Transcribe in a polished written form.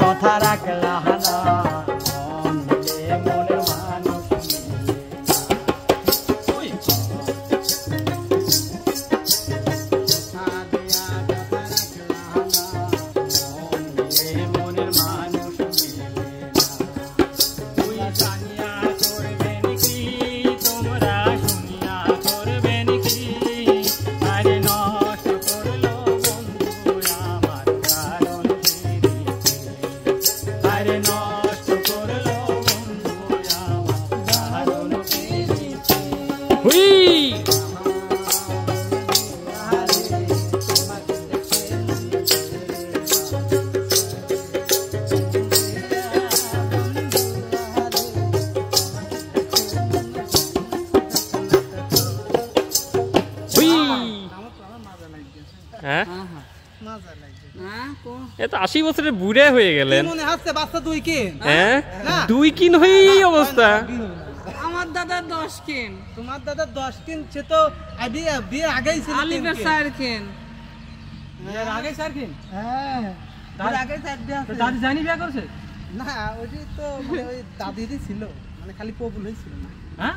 কথা রাখলা না মনের মানুষ মনের মানুষ তুই জানিয়া করবেন কি তোমরা শুনিয়া করবেন কি আরে নষ্ট করলো বন্ধু আমার কারণ আরে নষ্ট করলো বন্ধু আমার কারণ হুই হ্যাঁ এত 80 বছরের বুড়ে হয়ে গেলেন মনে হচ্ছে বাচ্চা দুই কিন হ্যাঁ দুই কিন হয়েই অবস্থা আমার দাদা 10 কিন তোমার দাদা 10 কিন সে তো বিয়ে আগেই ছিল আলিফের 4 কিন এর আগে 4 কিন হ্যাঁ তার আগে 4 বিয়ে আছে দাদি জানি বিয়ে করছে না ওই তো মানে ওই দাদিরই ছিল মানে খালি পপুল হইছিল না হ্যাঁ